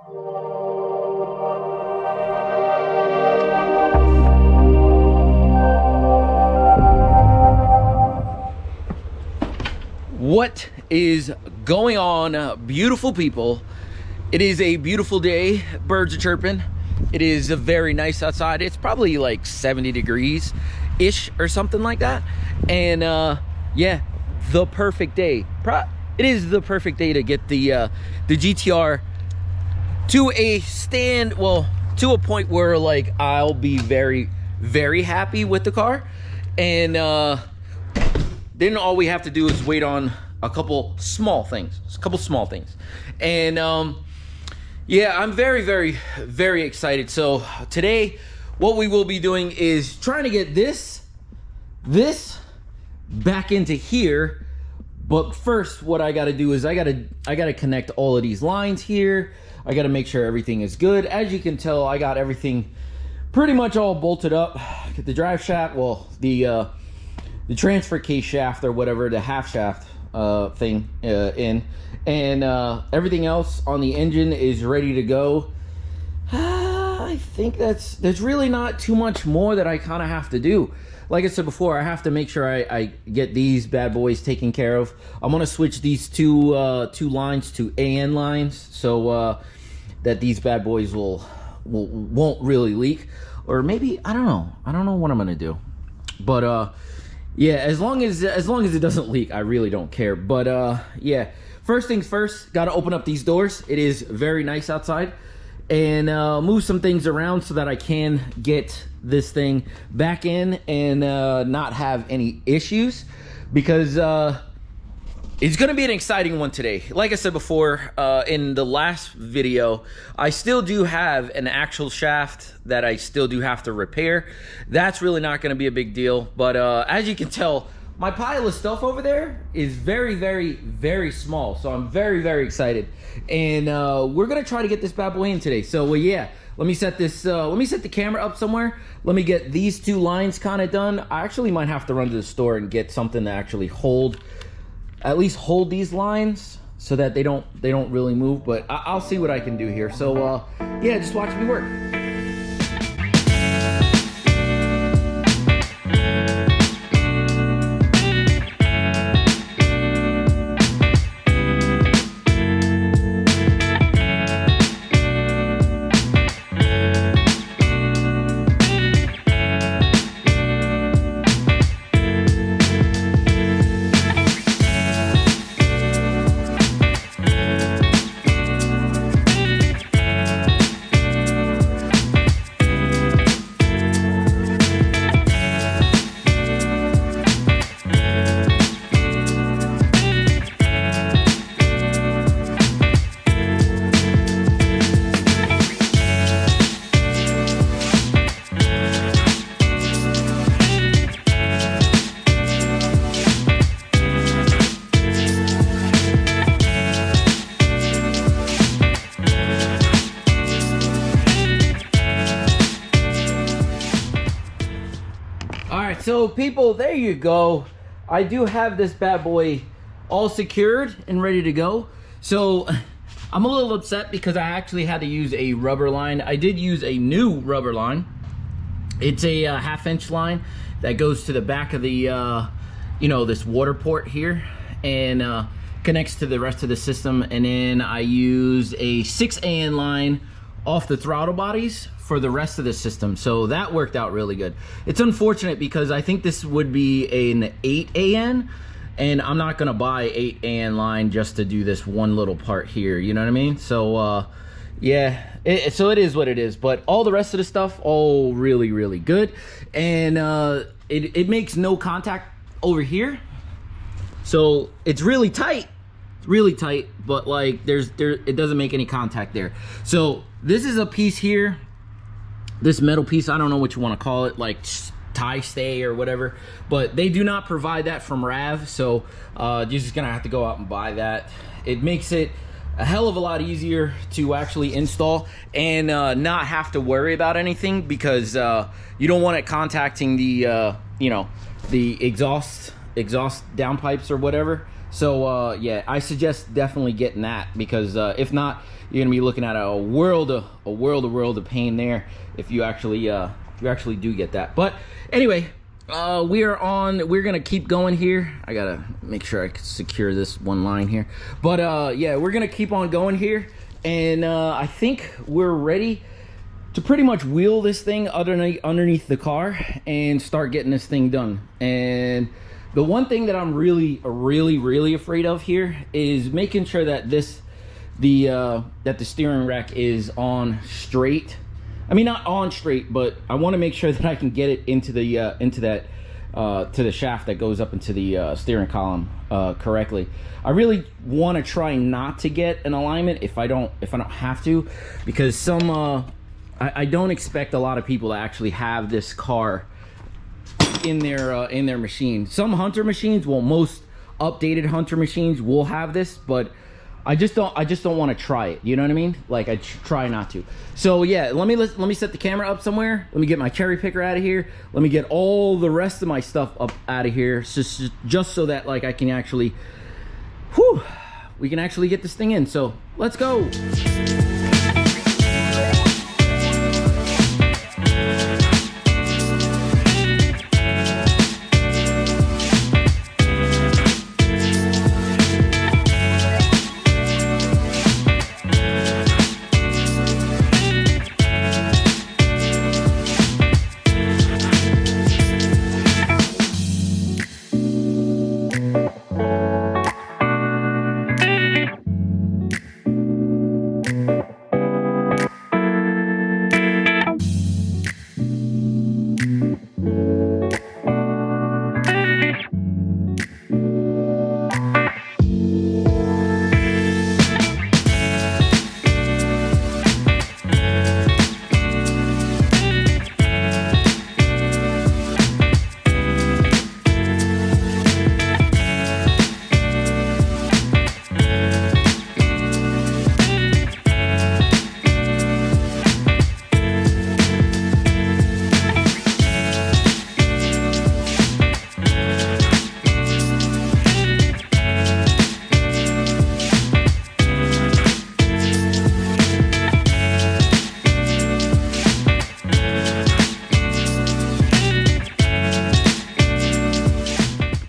What is going on, beautiful people? It is a beautiful day. Birds are chirping. It is very nice outside. It's probably like 70 degrees ish or something like that. And yeah, the perfect day. It is the perfect day to get the GTR to a stand, well, to a point where like I'll be very, very happy with the car. And then all we have to do is wait on a couple small things. And yeah, I'm very, very, very excited. So today, what we will be doing is trying to get this back into here. But first, what I gotta do is I gotta connect all of these lines here. I gotta make sure everything is good. As you can tell, I got everything pretty much all bolted up. Get the drive shaft, well, the transfer case shaft or whatever, the half shaft thing in, and everything else on the engine is ready to go. I think there's really not too much more that I kind of have to do. Like I said before, I have to make sure I get these bad boys taken care of. I'm gonna switch these two lines to AN lines, so that these bad boys won't really leak, or maybe I don't know what I'm gonna do, but yeah, as long as it doesn't leak, I really don't care. But yeah, first things first, got to open up these doors. It is very nice outside, and move some things around so that I can get this thing back in and not have any issues, because it's gonna be an exciting one today. Like I said before, in the last video, I still do have an actual shaft that I still do have to repair. That's really not gonna be a big deal, but as you can tell, my pile of stuff over there is very, very, very small. So I'm very, very excited, and we're gonna try to get this bad boy in today. So well, yeah, let me set this. Let me set the camera up somewhere. Let me get these two lines kind of done. I actually might have to run to the store and get something to actually at least hold these lines so that they don't really move, but I'll see what I can do here. So yeah, just watch me work. So people, there you go. I do have this bad boy all secured and ready to go. So I'm a little upset because I actually had to use a rubber line. I did use a new rubber line. It's a half-inch line that goes to the back of the you know, this water port here, and connects to the rest of the system. And then I use a 6 AN line off the throttle bodies for the rest of the system. So that worked out really good. It's unfortunate because I think this would be an 8 AN, and I'm not gonna buy 8 AN line just to do this one little part here, you know what I mean? So yeah, so it is what it is, but all the rest of the stuff, all really, really good. And it makes no contact over here. So it's really tight, but like it doesn't make any contact there. So this is a piece here, this metal piece, I don't know what you want to call it, like tie stay or whatever, but they do not provide that from RAV. So you're just gonna have to go out and buy that. It makes it a hell of a lot easier to actually install and not have to worry about anything, because you don't want it contacting the you know, the exhaust downpipes or whatever. So yeah, I suggest definitely getting that, because if not, you're gonna be looking at a world of pain there if you actually do get that. But anyway, we're gonna keep going here. I gotta make sure I can secure this one line here. But yeah, we're gonna keep on going here, and I think we're ready to pretty much wheel this thing underneath the car and start getting this thing done. And the one thing that I'm really afraid of here is making sure that that the steering rack is on straight. I mean, not on straight, but I want to make sure that I can get it into the to the shaft that goes up into the steering column correctly. I really want to try not to get an alignment if I don't have to, because I don't expect a lot of people to actually have this car in their machine. Some Hunter machines, well, most updated Hunter machines will have this, but I just don't want to try it. You know what I mean? Like, I try not to. So yeah, let me set the camera up somewhere. Let me get my cherry picker out of here. Let me get all the rest of my stuff up out of here, just so that, like, I can actually, we can actually get this thing in. So let's go.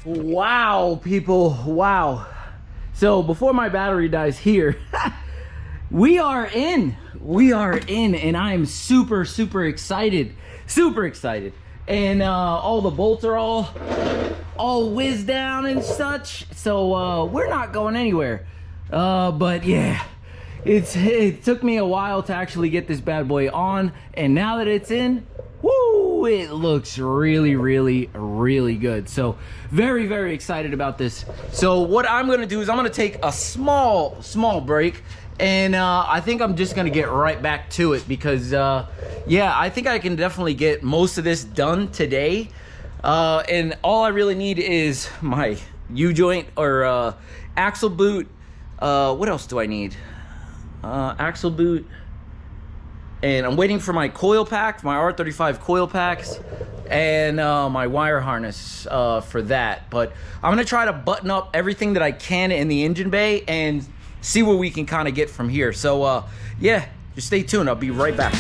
Wow, people, wow. So before my battery dies here, we are in, and I am super excited, and all the bolts are all whizzed down and such, so we're not going anywhere. But yeah, it took me a while to actually get this bad boy on, and now that it's in, woo, it looks really good. So very excited about this. So what I'm gonna do is I'm gonna take a small break, and I think I'm just gonna get right back to it, because yeah, I think I can definitely get most of this done today, and all I really need is my U-joint or axle boot. What else do I need? Axle boot, and I'm waiting for my coil pack, my R35 coil packs, and my wire harness for that. But I'm gonna try to button up everything that I can in the engine bay and see where we can kind of get from here. So yeah, just stay tuned. I'll be right back.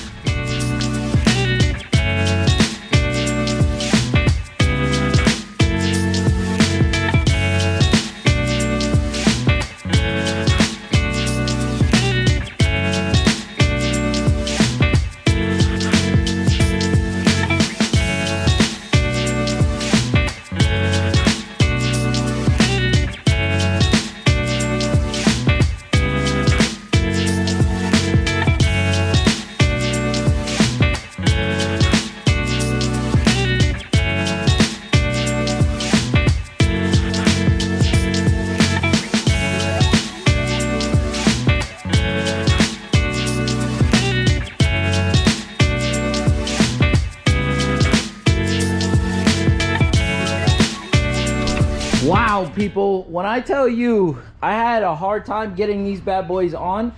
Wow, people, when I tell you I had a hard time getting these bad boys on,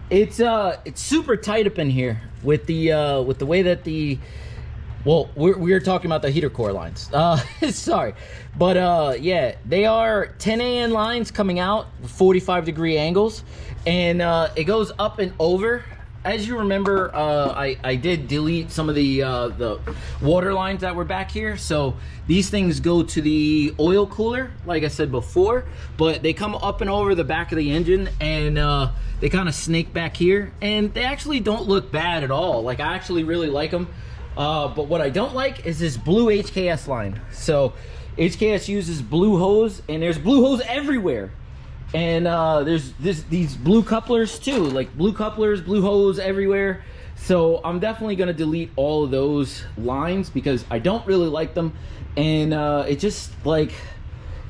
it's super tight up in here with the way that the Well, we're talking about the heater core lines. Sorry. But yeah, they are 10 AN lines coming out, 45-degree angles. And it goes up and over. As you remember, I did delete some of the water lines that were back here. So these things go to the oil cooler, like I said before. But they come up and over the back of the engine, and they kind of snake back here. And they actually don't look bad at all. Like, I actually really like them. But what I don't like is this blue HKS line. So HKS uses blue hose, and there's blue hose everywhere. And there's these blue couplers too, like blue couplers, blue hose everywhere. So I'm definitely gonna delete all of those lines because I don't really like them, and it just like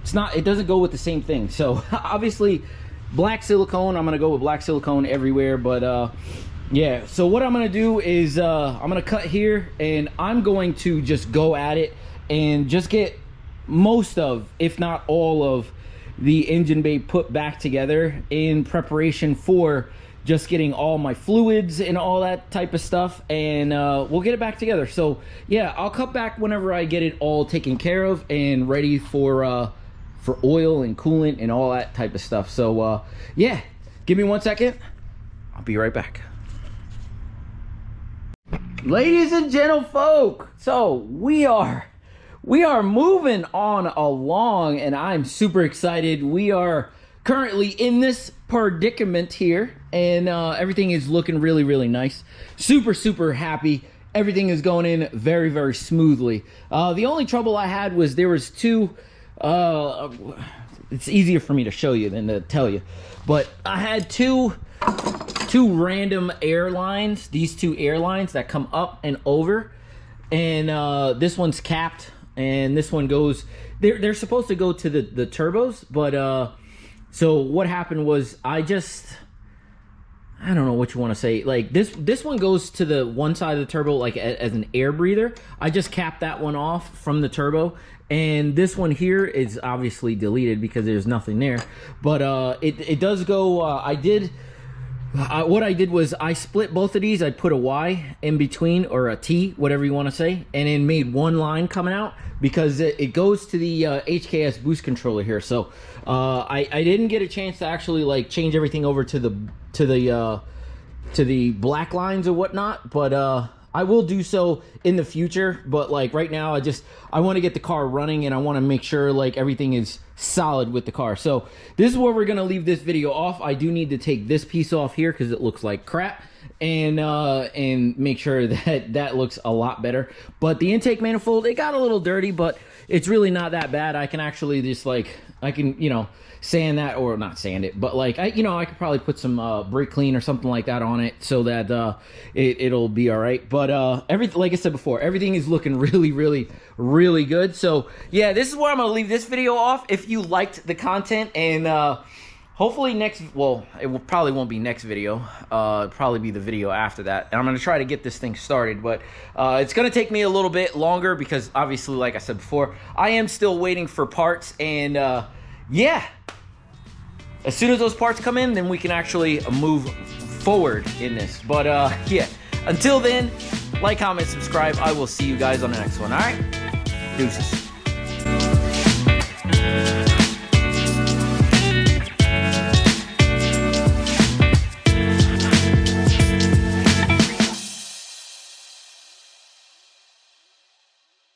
it doesn't go with the same thing. So obviously black silicone, I'm gonna go with black silicone everywhere. But yeah, so what I'm gonna do is I'm gonna cut here, and I'm going to just go at it and just get most of, if not all of, the engine bay put back together in preparation for just getting all my fluids and all that type of stuff, and we'll get it back together. So yeah, I'll cut back whenever I get it all taken care of and ready for oil and coolant and all that type of stuff. So yeah, give me 1 second, I'll be right back. Ladies and gentlefolk, so we are moving on along, and I'm super excited. We are currently in this predicament here, and everything is looking really, really nice. Super happy. Everything is going in very, very smoothly. The only trouble I had was there was two, it's easier for me to show you than to tell you, but I had two random airlines, these two airlines that come up and over, and this one's capped, and this one goes, they're supposed to go to the turbos, but so what happened was I don't know what you want to say, like this one goes to the one side of the turbo like as an air breather. I just capped that one off from the turbo, and this one here is obviously deleted because there's nothing there, but it does go. What I did was I split both of these. I put a Y in between, or a T, whatever you want to say, and then made one line coming out because it goes to the HKS boost controller here. So I didn't get a chance to actually like change everything over to the black lines or whatnot, but I will do so in the future. But like right now, I want to get the car running, and I want to make sure like everything is solid with the car. So this is where we're gonna leave this video off. I do need to take this piece off here because it looks like crap, and make sure that looks a lot better. But the intake manifold, it got a little dirty, but it's really not that bad. I can actually just like, I can, you know, sand that, or not sand it, but like I could probably put some brake clean or something like that on it so that it'll be all right. But everything, like I said before, everything is looking really good. So yeah, this is where I'm gonna leave this video off. If you liked the content, and hopefully it probably won't be next video, it'll probably be the video after that, and I'm gonna try to get this thing started, but it's gonna take me a little bit longer because obviously, like I said before, I am still waiting for parts, and yeah, as soon as those parts come in, then we can actually move forward in this. But yeah, until then, like, comment, subscribe. I will see you guys on the next one. All right, deuces.